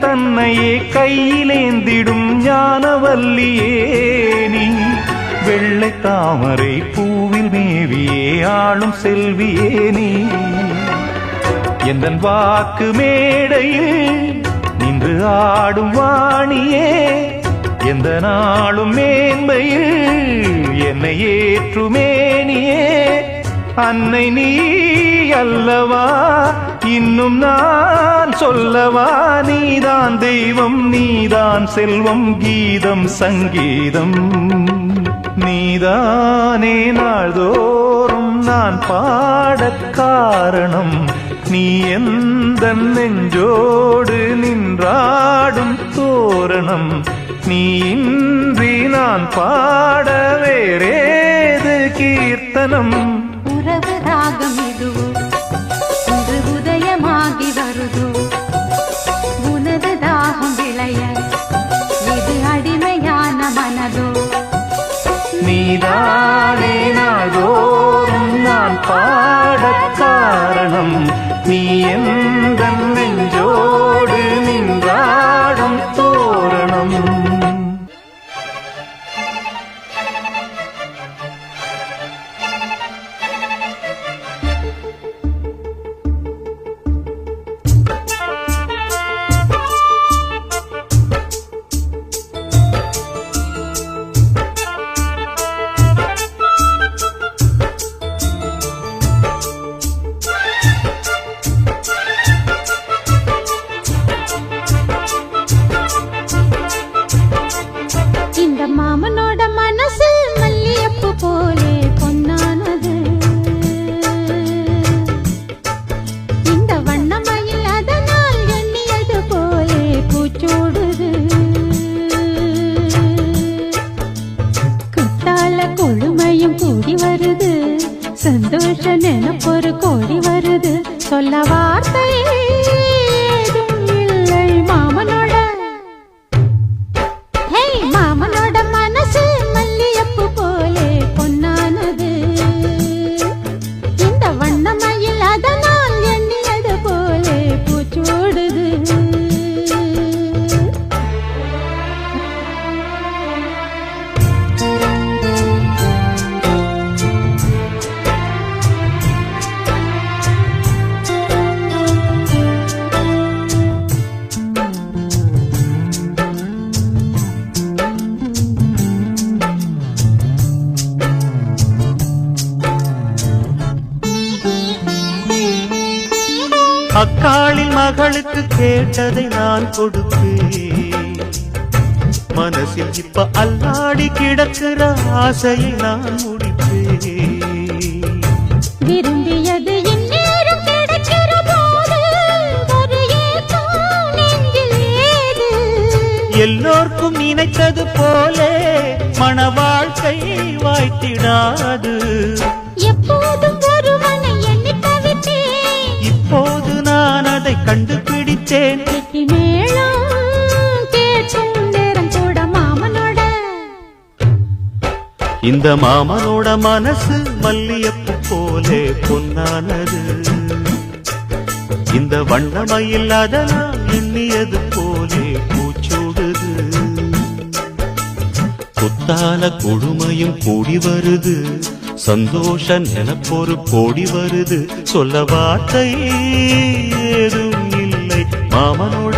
தன்னையே கையிலேந்திடும் ஞானவல்லியே நீ, வெள்ளை தாமரை பூவில் மேவியே ஆளும் செல்வியே நீ. எந்தன் வாக்கு மேடையில் நின்று ஆடும் வாணியே, எந்த நாளும் மேன்மையில் என்னை ஏற்றுமேனியே. அன்னை நீ அல்லவா, இன்னும் நான் சொல்லவா? நீதான் தெய்வம், நீதான் செல்வம், கீதம் சங்கீதம் நீதானே. நாள்தோறும் நான் பாடக் காரணம், நீ எந்த நெஞ்சோடு நின்றாடும் தோரணம். நீ இன்றி நான் பாட வேறேது கீர்த்தனம்? உறவு ராகம் இதுவோ, இன்று உதயமாகி வருதோ, உனது தாகம் விளைய இது அடிமையான மனதோ. நீதானே நாள்தோறும் நான் பாடக் காரணம், நீ எந்த நெஞ்சோடு அவளுக்கு கேட்டதை நான் கொடுப்பேன். மனசில் இப்ப அல்லாடி கிடக்கிற ஆசையை நான் முடிப்பேன். விரும்பியது இந்நேரம் கிடைக்கிற போது ஒரு ஏக்கம் நெஞ்சில் ஏது? எல்லோர்க்கும் நினைத்தது போலே மன வாழ்க்கை வாய்த்திடாது. எப்போதும் ஒருவனை எண்ணி தவித்தேன், இப்போது நான் அதை கண்டுபிடித்தேன். கெட்டி மேளம் கேட்கும் நேரம் கூட மாமனோட. இந்த மாமனோட மனசு மல்லியப்பு போலே பொன்னானது. இந்த வண்ணமயில் அதனால் எண்ணியது போலே பூச்சூடுது. குத்தால கொடுமையும் கூடி வருது, சந்தோஷ நிலப்பொரு கோடி வருது. சொல்ல வார்த்தை ஏதும் இல்லை மாமனோட.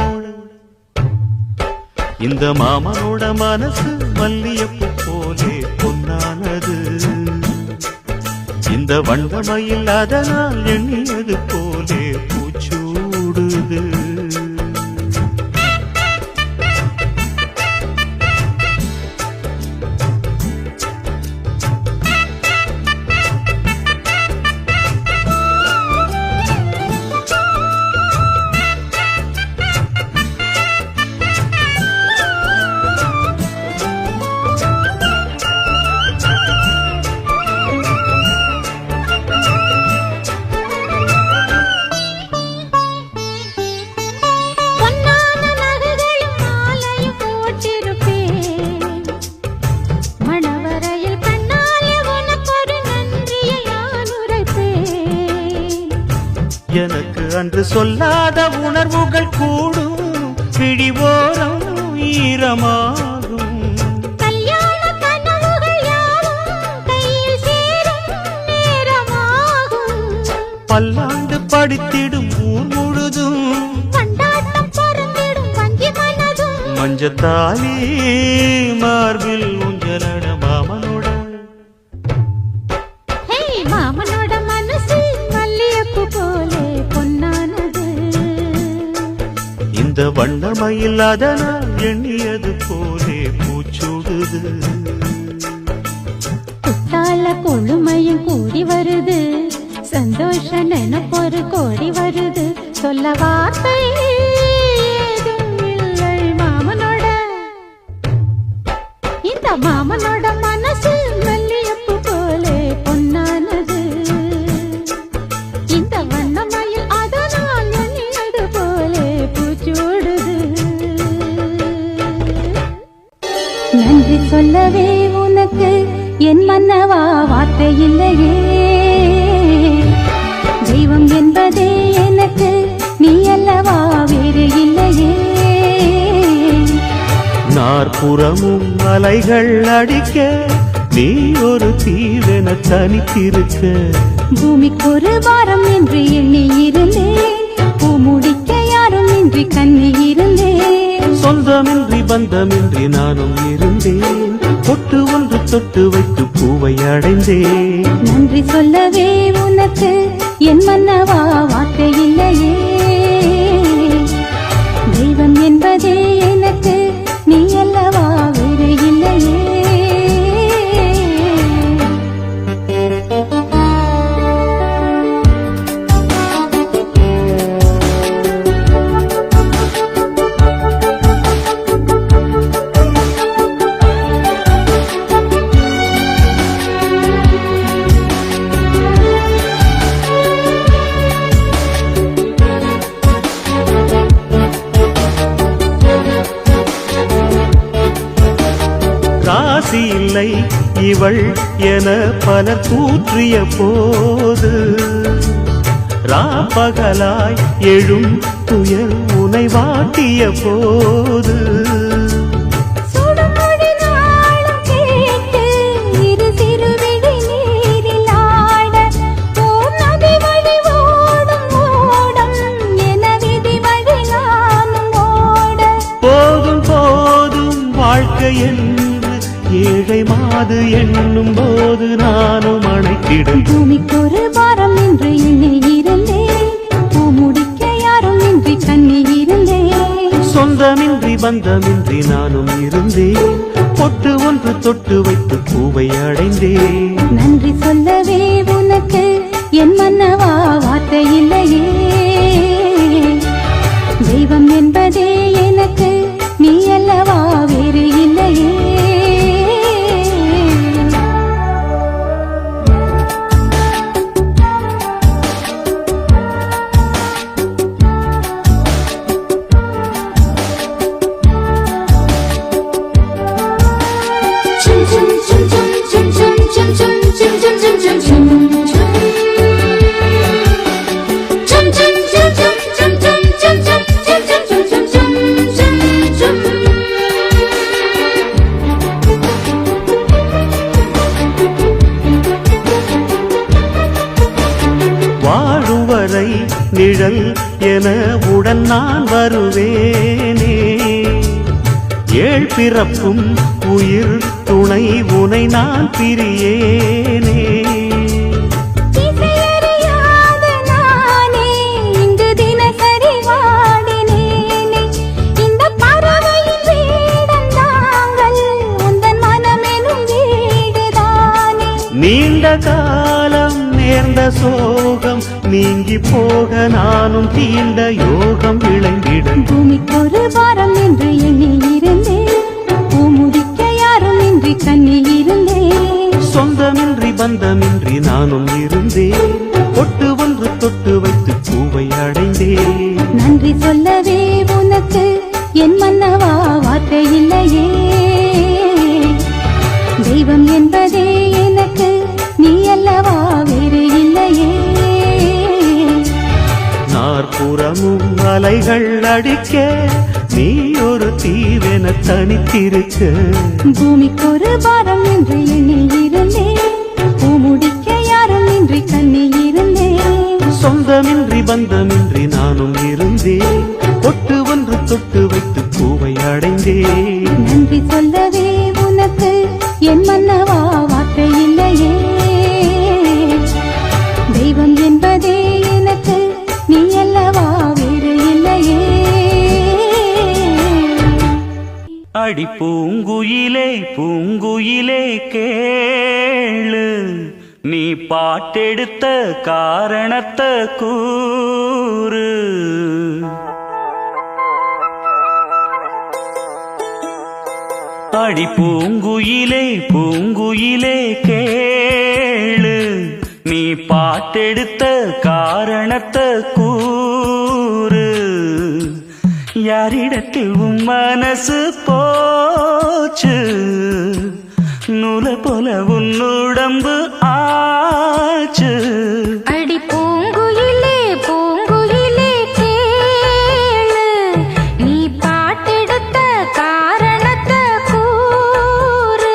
இந்த மாமனோட மனசு மல்லியப்பு போலே பொன்னானது. இந்த வண்ணமயில் அதனால் எண்ணியது போலே பூச்சூடுது. பொன்னான நகைகளும் மாலையும் போட்டிருப்பேன். மணவரையில் கண்ணாலே உனக்கொரு நன்றியை நான் உரைப்பேன். எனக்கு அன்று சொல்லாத உணர்வுகள் கூடும், பிடிவோரம் ஈரமாகும். கல்யாண கனவுகள் யாவும் கையில் சேரும் நேரமாகும். பல்லாண்டு படித்திடும் ஊர் முழுதும் கொண்டாட்டம் பறந்திடும் வஞ்சி மனதும். மஞ்சத்தாலி மார்பில் ஊஞ்சலட மாமனோட. ஹே, மாமனோட மனசு மல்லியப்பு போலே பொன்னானது. இந்த வண்ணமயில் அதனால் எண்ணியது போலே பூச்சூடுது. குத்தால கொழுமையும் கூடி வருது, சந்தோஷ நினைப்பொரு கோடி வருது. சொல்ல வார்த்தை ஏதும் இல்லை மாமனோட. இந்த மாமனோட மனசு மல்லியப்பு போலே பொன்னானது. இந்த வண்ணமயில் அதனால் எண்ணியது போலே பூச்சூடுது. நன்றி சொல்லவே உனக்கு என் மன்னவா வார்த்தை இல்லையே. தெய்வம் என்பதே எனக்கு நீ அல்லவா வேறு இல்லையே. நாற்புறமும் அலைகள் அடிக்க நீ ஒரு தீவென தனித்திருக்க. பூமிக்கு ஒரு வாரம் என்று எண்ணி இருந்தேன், பூ முடிக்க யாரும் இன்றி கண்ணி இருந்தேன். சொந்தமின்றி பந்தமின்றி நானும் இருந்தேன், பொட்டு ஒன்று தொட்டு வைத்து பூவை அடைந்தேன். நன்றி சொல்லவே உனக்கு என் மன்னவா வார்த்தை இல்லையே. தெய்வம் என்பதே எனக்கு நீ அல்லவா வேறு இல்லையே. ராசி இல்லை இவள் என பலர் கூற்றிய போது, ராப்பகலாய் எழும் துயர் உனை வாட்டிய போது. சுடுமொழி நாளும் கேட்டு இரு சிறுவிழி நீரில் ஆட, ஓர் நதி வழி ஓடும் ஓடம் என விதி வழி நானும் ஓட. போதும் போதும் வாழ்க்கை என்று ஏழை மாது எண்ணும் போது நானும் அணைத்திடும். பூமிக்கு ஒரு வாரம் என்று எண்ணி இருந்தேன், பூ முடிக்க யாரும் இன்றி கண்ணி பந்தமின்றி நானும் இருந்தேன் பொட்டு ஒன்று தொட்டு வைத்து பூவை அடைந்தேன் நன்றி சொல்லவே உனக்கு என் மன்னவா வார்த்தை இல்லையே தெய்வம் என்பதே எனக்கு நீ அல்லவா வேறு இல்லையே வாழும் வரை நிழல் என உடன் நான் வருவேனே ஏழ் பிறப்பும் உயிர் துணை உனை நான் பிரியேனே இசையறியாத நானே இங்கு தினசரி வாடினேனே இந்த பறவையின் வீடன் நாங்கள் உந்தன் மனமெனும் வீடுதானே நீண்ட காலம் நேர்ந்த சோகம் நீங்கி போக நானும் தீண்ட யோகம் விளங்கிட பூமிக்கொரு வாரம் என்று எண்ணி இருந்தேன் பூமுடிக்க யாரும் இன்றி கண்ணி இருந்தேன் சொந்தமின்றி பந்தமின்றி நானும் இருந்தேன் பொட்டு ஒன்று தொட்டு வைத்து பூவை அடைந்தேன் நன்றி சொல்லவே உனக்கு என் மன்னவா வார்த்தை இல்லையே தெய்வம் என்பதே எனக்கு நீ அல்லவா வேறு இல்லையே நாற்புறமும் அலைகள் அடிக்க நீ ஒரு தீவென தனித்திருக்க பூமிக்கொரு பாரம் என்று எண்ணி இருந்தேன் பூமுடிக்க யாரும் இன்றி கண்ணி இருந்தேன் சொந்தமின்றி பந்தமின்றி நானும் இருந்தேன் பொட்டு ஒன்று தொட்டு வைத்து பூவை அடைந்தேன் நன்றி சொல்லவே உனக்கு என் மன்னவா வார்த்தை இல்லையே தெய்வம் என்பதே எனக்கு நீ அல்லவா வேறு இல்லையே அடி பூங்குயிலே பூங்குயிலே கேளு நீ பாட்டெடுத்த காரணத்தை கூறு அடி பூங்குயிலே பூங்குயிலே கேளு நீ பாட்டெடுத்த காரணத்தை கூறு யாரிடத்தில் உன் மனசு போச்சு நூல போல உன் உடம்பு ஆச்சு அடி பூங்குயிலே பூங்குயிலே கேளு நீ பாட்டெடுத்த காரணத்தை கூறு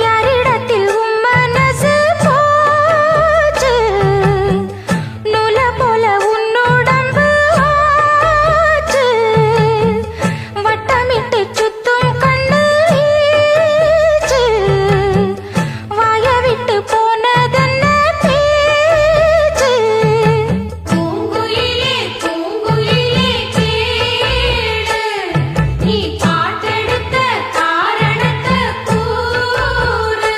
யாரிடத்தில் உன் மனசு போச்சு நூல போல உன் உடம்பு ஆச்சு வட்டமிட்டு சுத்தும் கண்ணு வீச்சு வாய விட்டு போனதென்ன பேச்சு பூங்குயிலே பூங்குயிலே கேளு நீ பாட்டெடுத்த காரணத்தை கூறு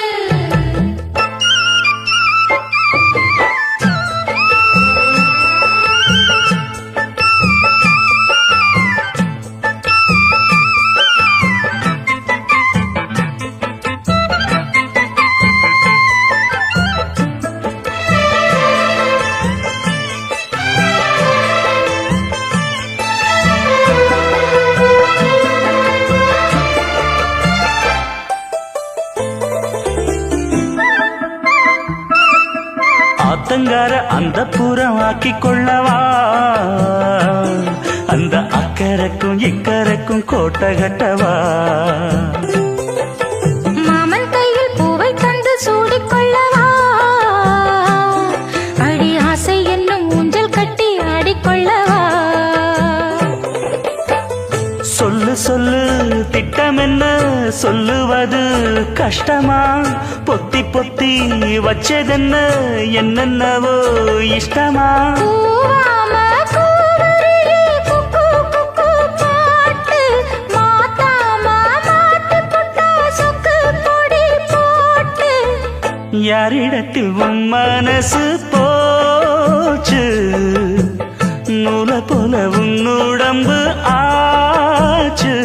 ஆத்தங்கார அந்த புறம் ஆக்கி கொள்ளவா அந்த அக்கறைக்கும் இக்கரைக்கும் கோட்டை கட்டவா மாமன் கையில் பூவை தந்து சூடிக்கொள்ளவா அடி ஆசை என்னும் ஊஞ்சல் கட்டி ஆடிக்கொள்ளவா சொல்லு சொல்லு திட்டம் என்ன சொல்லுவது கஷ்டமா பொத்தி பொத்தி வச்சதென்ன என்னென்னவோ இஷ்டமா கூவாம கூவருளி குக்கு குக்கு பாட்டு யாரிடத்தில் உன் மனசு போச்சு நூல போல உன் உடம்பு ஆச்சு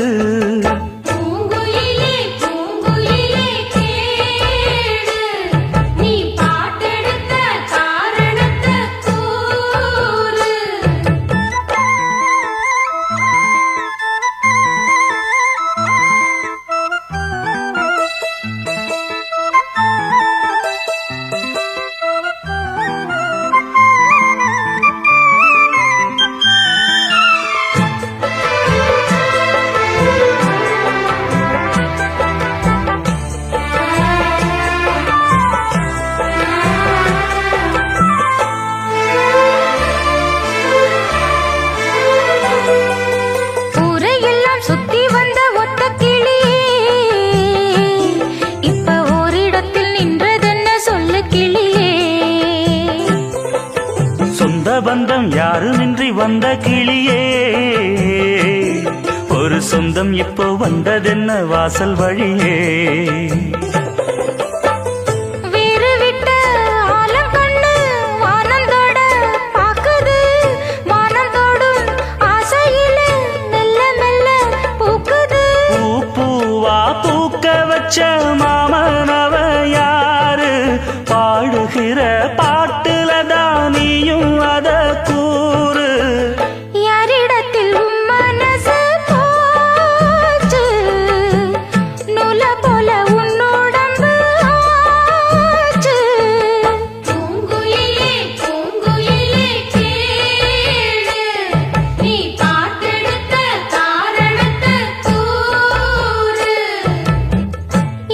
பூங்குயிலே பூங்குயிலே கேளு நீ பாட்டெடுத்த காரணத்தை கூறு ஊரையெல்லாம் சுத்தி வந்த ஒத்த கிளியே இப்ப ஓரிடத்தில் நின்றதென்ன சொல்லு கிளியே சொந்த பந்தம் யாருமின்றி வந்த கிளியே ஒரு சொந்தம் இப்போ வந்ததென்ன வாசல் வழியே வீறு விட்ட ஆலங்கண்ணு வானந்தோட பாக்குது வானந்தோடும் ஆசையில மெல்ல மெல்ல பூக்குது பூ பூவா பூக்க வச்ச மாமனவ யாரு பாடுகிற பாட்டுல தானியும் அத கூறு யாரிடத்தில் உன் மனசு போச்சு நூல போல உன் உடம்பு ஆச்சு பூங்குயிலே பூங்குயிலே கேளு நீ பாட்டெடுத்த காரணத்தை கூறு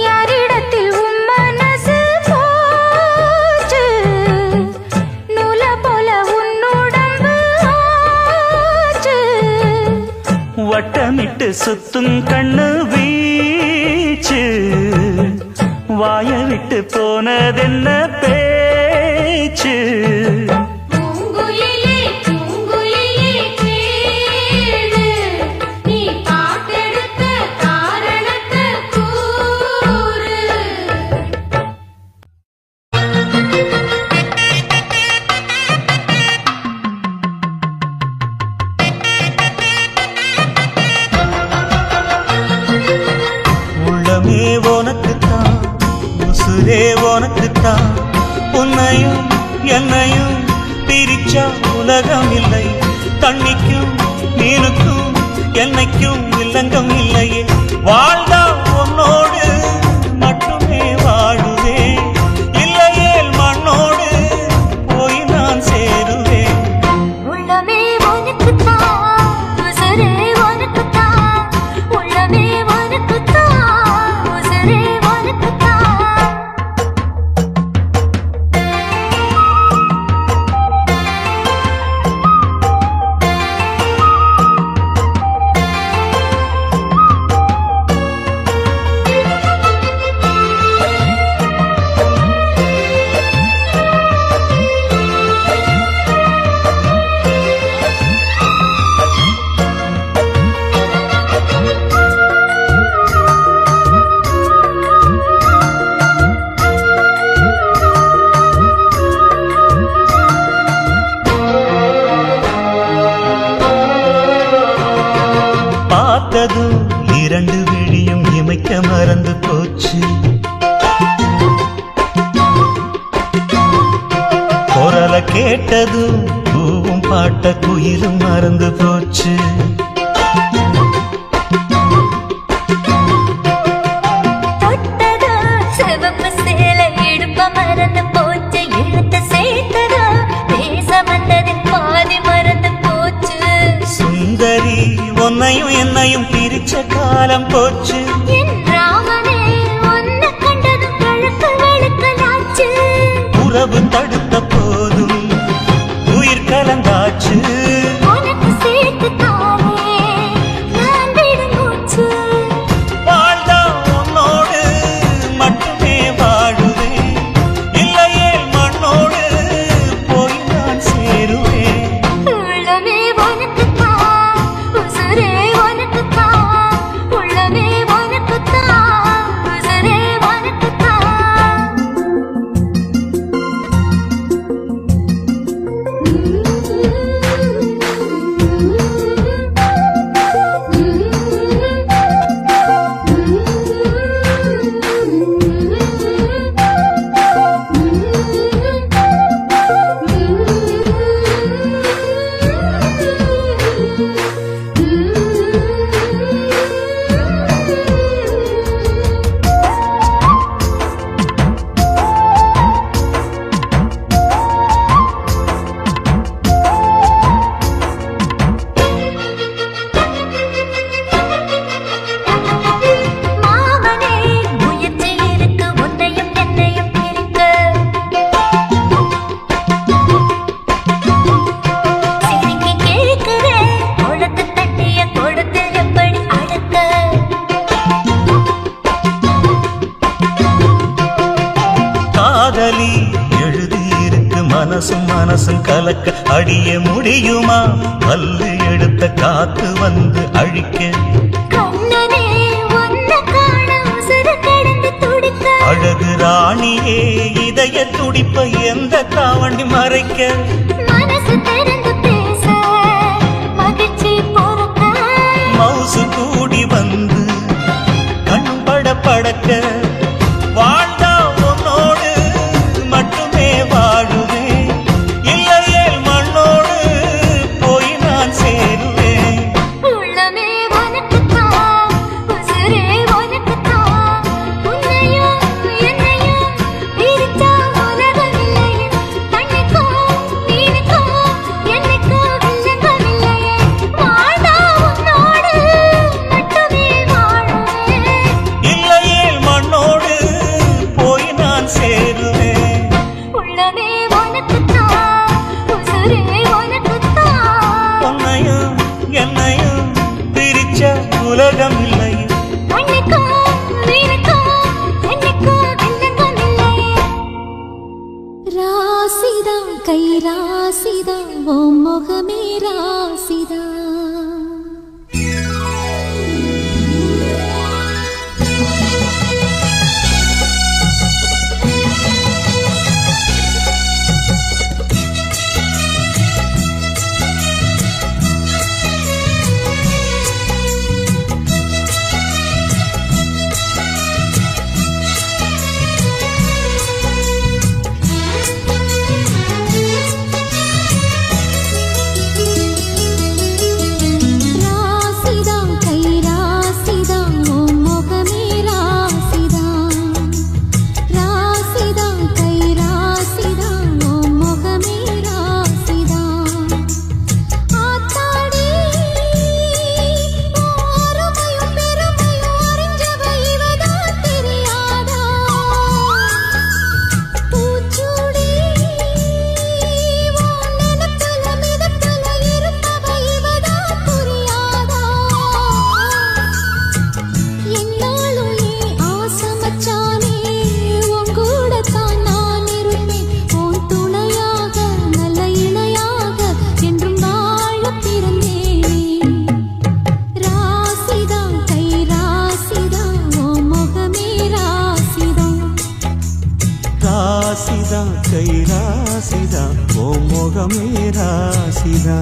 யாரிடத்தில் உன் மனசு போச்சு நூல போல உன் உடம்பு ஆச்சு வட்டமிட்டு சுத்தும் கண்ணு வீச்சு வாய விட்டு போனதென்ன பேச்சு பூங்குயிலே பூங்குயிலே கேளு நீ பாட்டெடுத்த காரணத்தை கூறு உள்ளமே உனக்குத்தான் உசுரே உனக்குத்தான் உன்னையும் என்னையும் பிரிச்சா உலகம் இல்லை தண்ணிக்கும் மீனுக்கும் என்னைக்கும் இல்லங்கம் இல்லையே வாழ்ந்தா உன்னோடு மட்டுமே வாழுவேன் இல்லையே மண்ணோடு போய் நான் சேருவேன் உள்ளமே உனக்குத்தான் உசுரே உனக்குத்தான் உள்ளமே உனக்குத்தான் உசுரே உனக்குத்தான் பார்த்ததும் இரண்டு விழியும் இமைக்க மறந்து போச்சு குரல கேட்டதும் பூவும் பாட்ட குயிலும் மறந்து போச்சு தொட்டதோ சிவப்பு சேலை இடுப்ப மறந்து போச்சு இழுத்து சேர்த்ததோ பேச வந்ததின் பாதி மறந்து போச்சு சுந்தரி உன்னையும் என்னையும் பிரிச்ச காலம் போச்சு என் ராமனே உன்னை கண்டதும் கழுத்து வெளுக்கலாச்சு உறவு தடுத்த போதும் உயிர் கலந்தாச்சு உனக்கு சேர்த்து தானே நான் விடும் மூச்சு வாழ்ந்தா உன்னோடு மட்டுமே வாழுவேன் இல்லையே மண்ணோடு போய் நான் சேருவேன் உள்ளமே உனக்குத்தான் உசுரே உனக்குத்தான் உள்ளமே உனக்குத்தான் உசுரே உனக்குத்தான் மனசும் கலக்க அடிய முடியுமா பல்லு எடுத்த காத்து வந்து அழிக்க கண்ணனே உன்னை காண உசுரு கடந்து துடிக்க அழகு ராணியே இதய துடிப்ப எந்த காவண்டி மறைக்க மனசு திறந்து பேச மகிழ்ச்சி பொறுக்க மவுசு கூடி வந்து கண்பட படக்க வாழ்ந்தா உன்னோடு மட்டுமே வாழுவேன் இல்லையே மண்ணோடு போய் நான் சேருவேன் உள்ளமே உனக்குத்தான் உசுரே உனக்குத்தான் உன்னையும் என்னையும் பிரிச்சா உலகமில்லையே கண்ணுக்கும் நீனுக்கும் என்னைக்கும் வில்லங்கமில்லையே வாழ்ந்தா உன்னோடு மட்டுமே வாழுவேன் இல்லையே மண்ணோடு போய் நான் சேருவேன் உள்ளமே உனக்குத்தான் உசுரே உனக்குத்தான் உன்னையும் என்னையும் பிரிச்ச உலகம் இல்லையே கண்ணுக்கும் நீனுக்கும் என்னைக்கும் வில்லங்கமில்லையே ராசிதா கை ராசிதா ஓ முகமே ராசிதா ராசிதா கை ராசிதா ஓ முகமே ராசிதா ராசிதா கை ராசிதா ஓ முகமே ராசிதா ஆத்தாடி ஓரமையும் பெருமையும் அறிஞ்சவ இவதான் தெரியாதா பூச்சூடி உன் நிலத்துல மிதப்புல இருப்பவ இவதான் புரியாதா என்னாலும் ஏன் ஆசை மச்சானே உன் கூடத்தான் நான் இருப்பேன் உன் துணையாக நல்ல இணையாக என்றும் வாழ பிறந்தேன் ராசிதா கை ராசிதா ஓ முகமே ராசிதா ராசிதா கை ராசிதா ஓ முகமே ராசிதா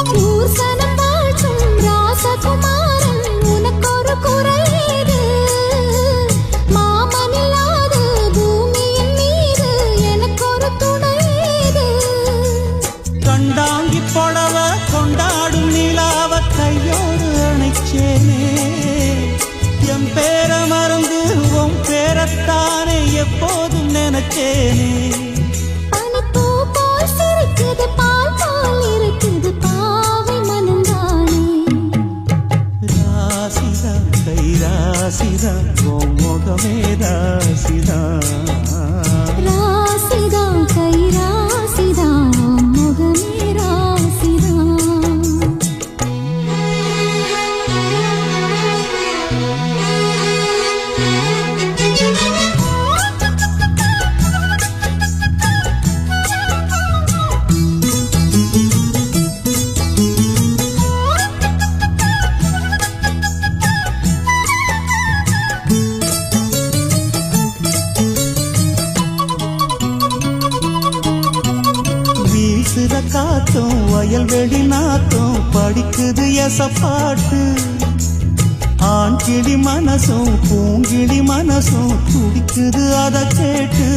பூசனம் வாழ்த்தும் ராசகுமாரன் உனக்கொரு குறையீடு மாமனில்லாத பூமியின் மீது எனக்கொரு துணையீடு கண்டாங்கி புடவ கொண்டாடும் நிலாவ கையோடு அணைச்சேனே என் பேர மறந்து உன் பேரத்தானே எப்போதும் நினைச்சேனே பனிப்பூ போல் சிரிக்குது பால் போல் இருக்குது பாவை மனந்தானே ராசிதா கை ராசிதா ஓ முகமே ராசிதா ராசிதா கை ராசிதா முகமே ராசிதா வீசுற காத்தும் வயல்வெளி நாத்தும் படிக்குது எசப்பாட்டு ஆண் கிளி மனசும் பூங்கிளி மனசும் துடிக்குது அத கேட்டு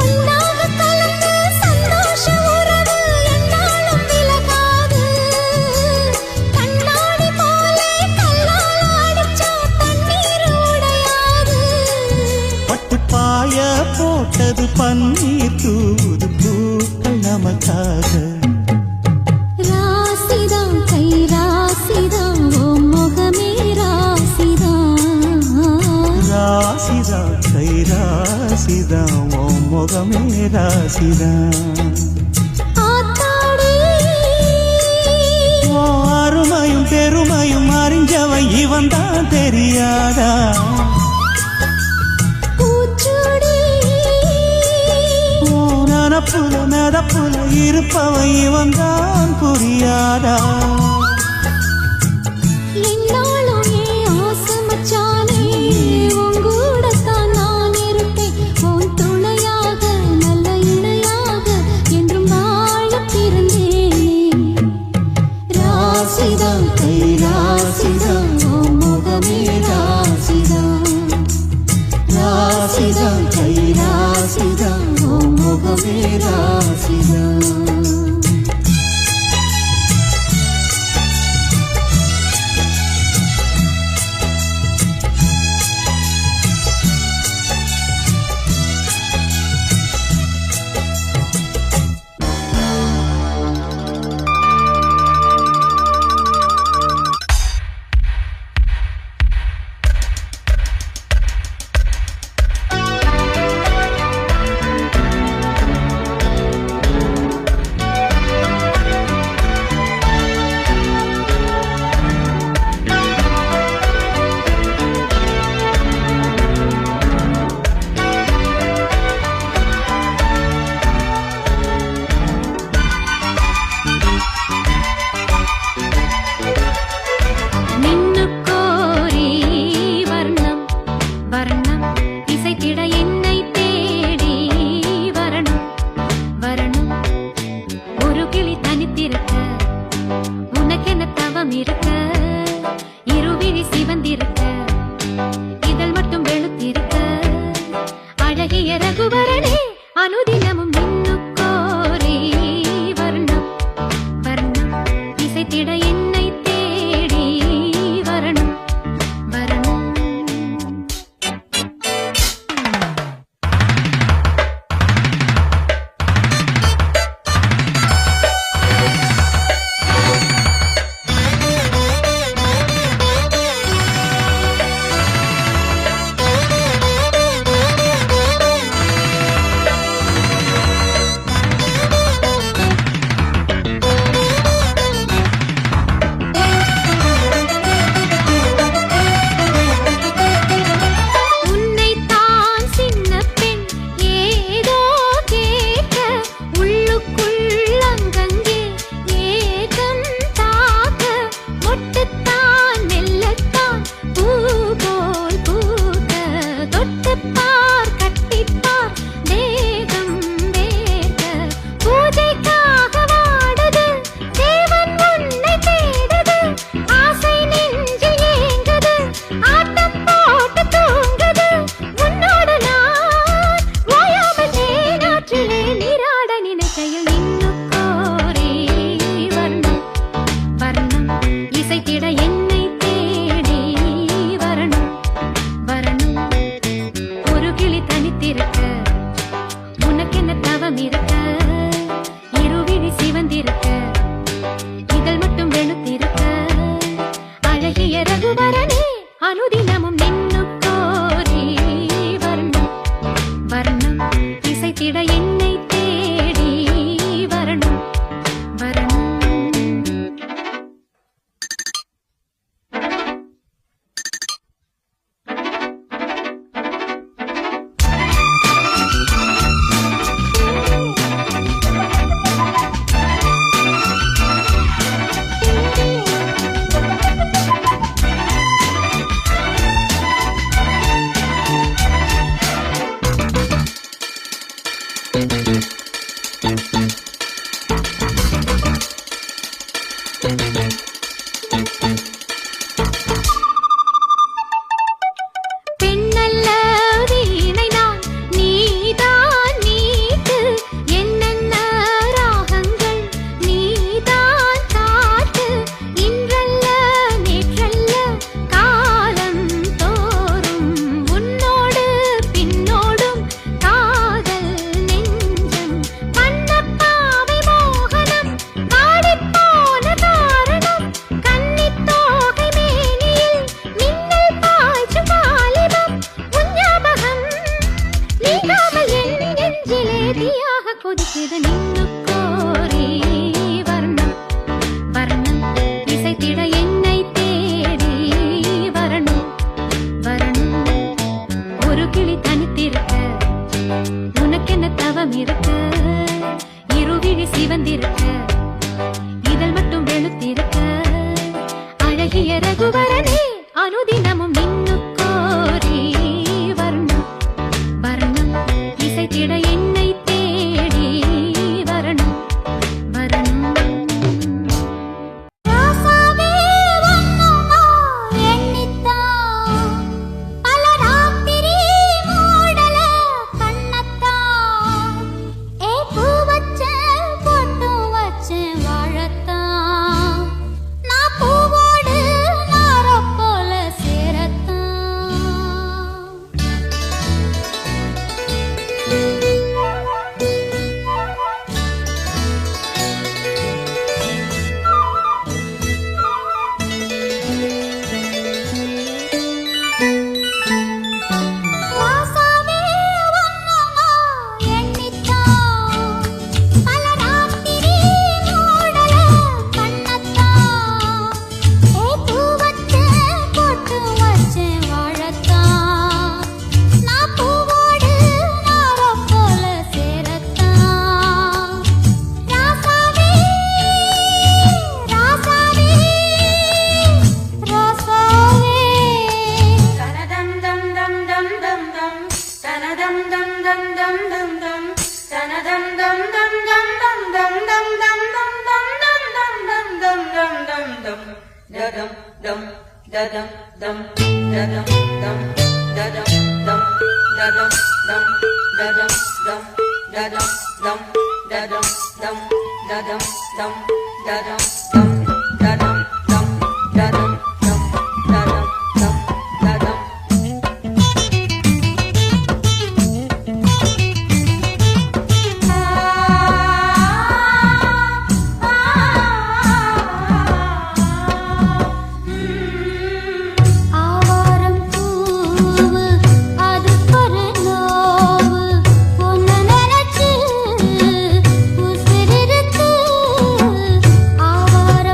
உன்னாக கலந்து சந்தோஷ உறவு என்னாலும் விலகாது கண்ணாடி போலே கல்லால் அடிச்சா தண்ணீர் உடையாது பட்டு பாய போட்டது பன்னீர் தூது பூ ராசிதான். ஆத்தாடி ஓ அருமையும் பெருமையும் அறிஞ்சவன் இவன் தான் தெரியாதா? பூச்சூடி ஓ நனப்புல நதப்புல இருப்பவன் இவன் தான் புரியாதா? என்னாலும் ஏன் ஆசை மச்சானே உங்கூடத்தான் நான் இருப்பேன் உன் துணையாக நல்ல இணையாக என்றும் வாழ பிறந்தேனே ராசிதான் கை ராசிதான் உன் முகமே ராசிதான் ராசிதான் கை ராசிதான் உன் முகமே ராசிதான் ரகுவரனே அனுதினமும் நின்னு கோரி வர்ணம் வர்ணம் இசைத்திட என்னை தேடி வரணும் வரணும். ராசாவே வண்ணமா எண்ணித்தான் பல ராத்திரி மூடல கண்ணத்தான் ஏ பூ வச்ச பொட்டு வச்ச வாழத்தான் நான் பூவோடு நாரப் போல சேரத்தான். ராசாவே வண்ணமா எண்ணித்தான் பல ராத்திரி மூடல கண்ணத்தான் ஏ பூ வச்ச பொட்டு வச்ச வாழத்தான் நான் பூவோடு நாரப் போல சேரத்தான். ராசாவே ராசாவே ராசாவே Dum dum dum dum dum dum, dum dum dum dum dum dum dum, dum dum dum dum dum dum dum dum dum dum dum dum dum dum dum, da dum dum da dum dum da dum dum da dum dum da dum dum da dum dum da dum dum da dum dum da dum dum da dum dum da dum dum da dum dum da dum dum da dum. ஆவாரம் பூவு அது ஒரு நோவு உன்னை நினைச்சு உசிரிருக்கு. ஆவாரம்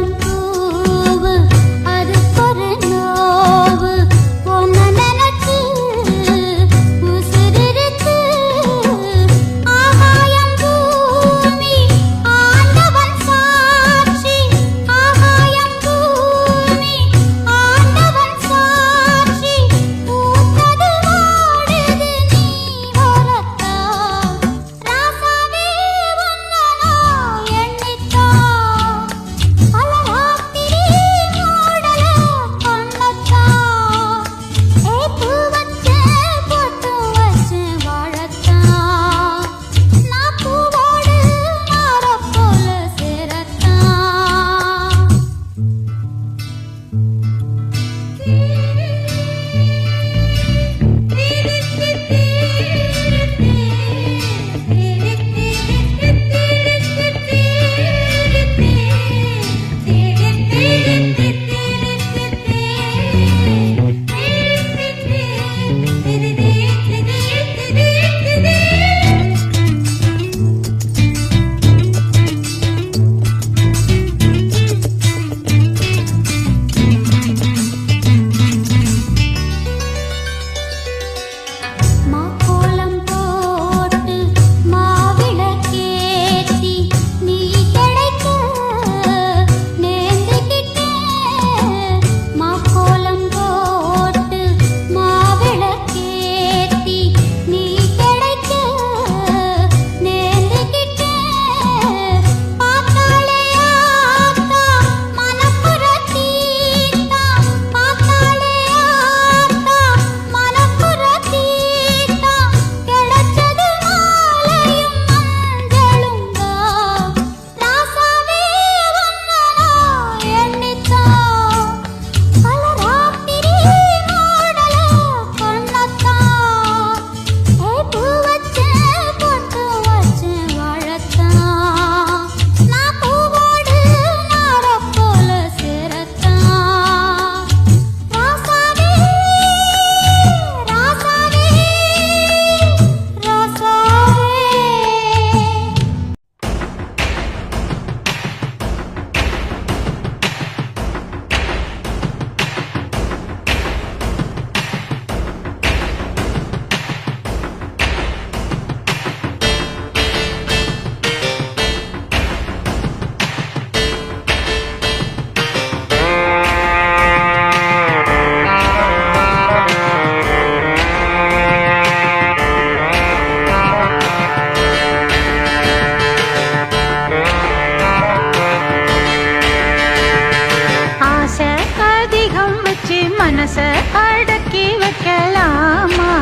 வச்சு மனச அடக்கி வைக்கலாமா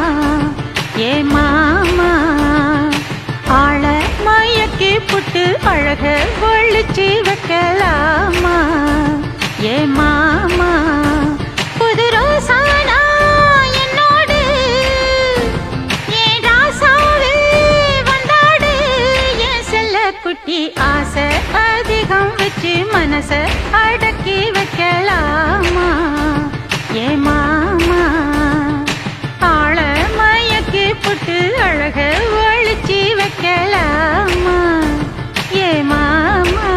ஏ மாமா ஆள மயக்கி புட்டு அழக ஒழிச்சு வைக்கலாமா ஏ மாமா புது ரோசானா என்னோடு ஏன் ராசாவே வந்தாடு என் செல்ல குட்டி ஆசை அதிகம் வச்சு மனச அடக்கி வைக்கலாமா ஏ மாமா ஆள மயக்கி புட்டு அழக ஒழிச்சு வைக்கலாமா ஏ மாமா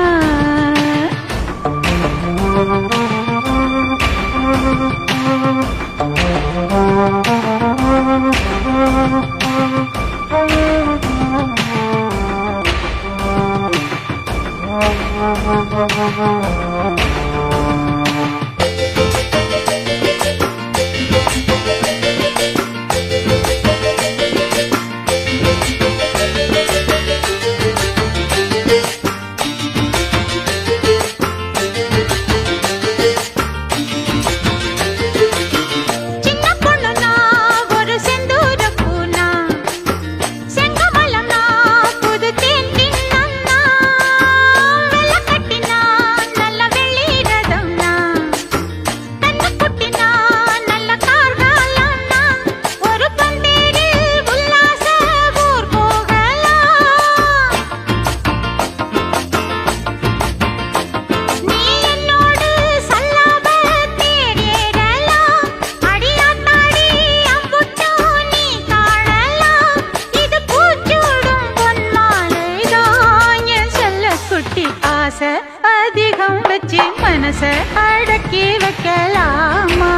அதிகம் வச்சு மனச அடக்கி வைக்கலாமா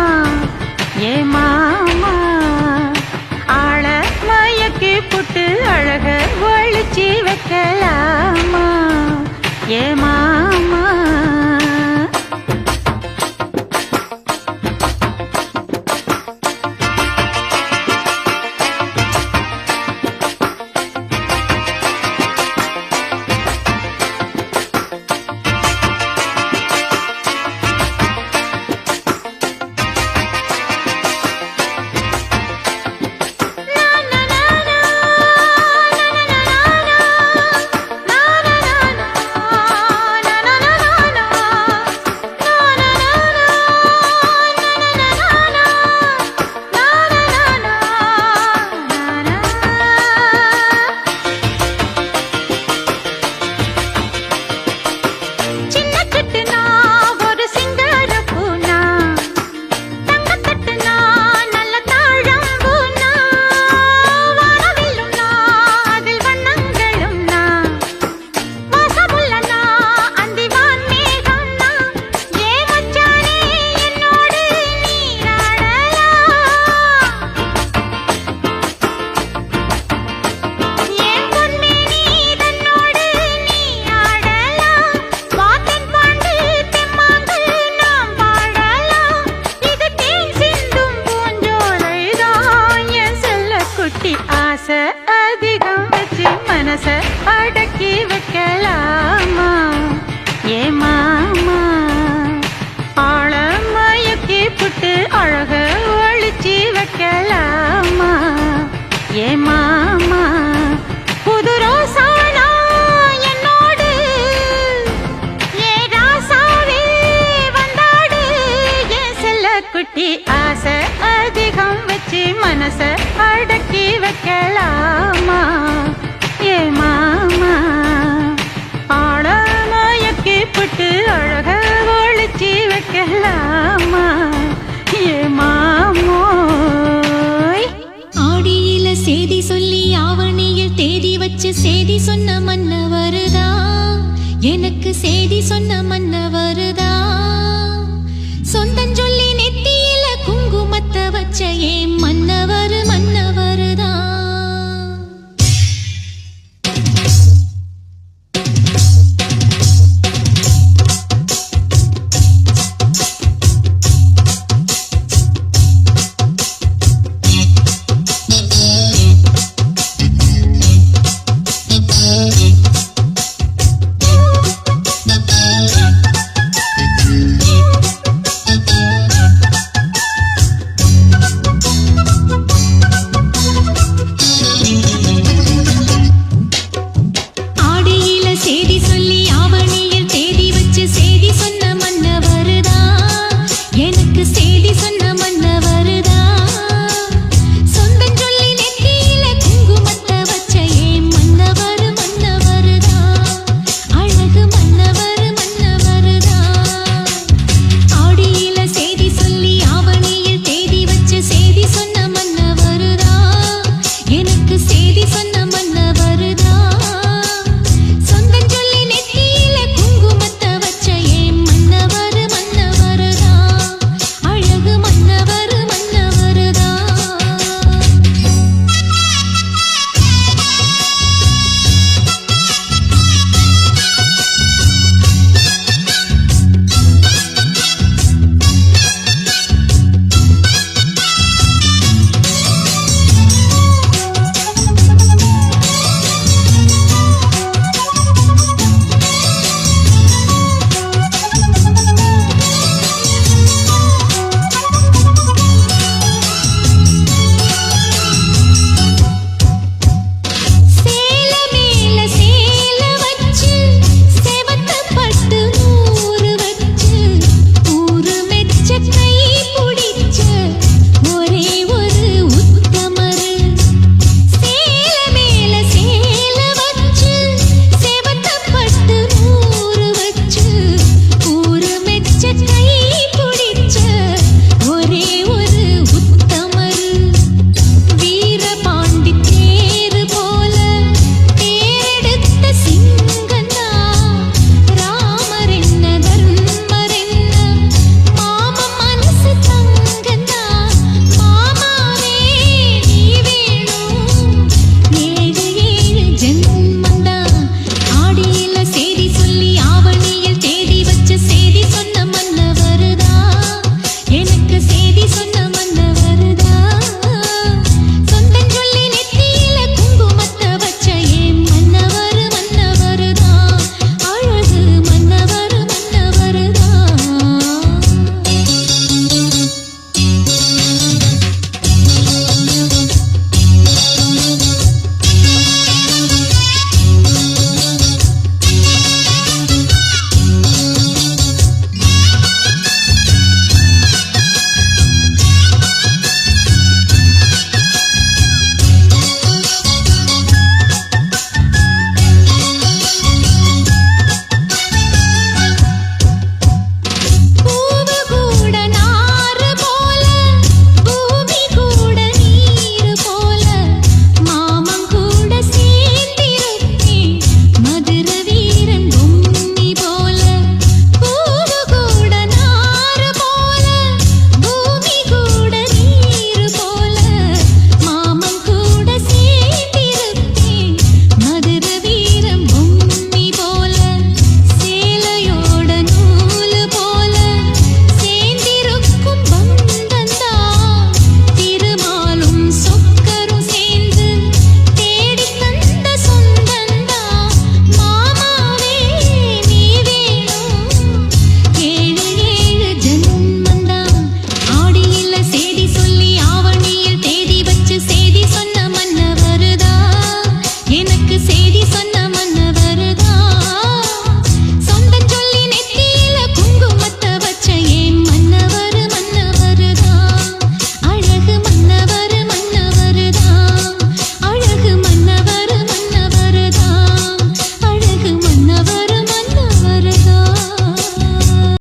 ஏ மாமா ஆள மயக்கி புட்டு அழக ஒழிச்சு வைக்கலாமா ஏ மாமா அதிகம் வச்சு மனச அடக்கி வைக்கலாமா ஏ மாமா ஆள மயக்கி புட்டு அழக ஒழிச்சு வைக்கலாமா ஏ மாமா புது ரோசானா என்னோடு ஏ ராசாவே வந்தாடு என் செல்ல குட்டி ஆசை அதிகம் வச்சு மனச அடக்கி வைக்கலாமா ஏ மாமா ஆள மயக்கி புட்டு அழக ஒழிச்சு வைக்க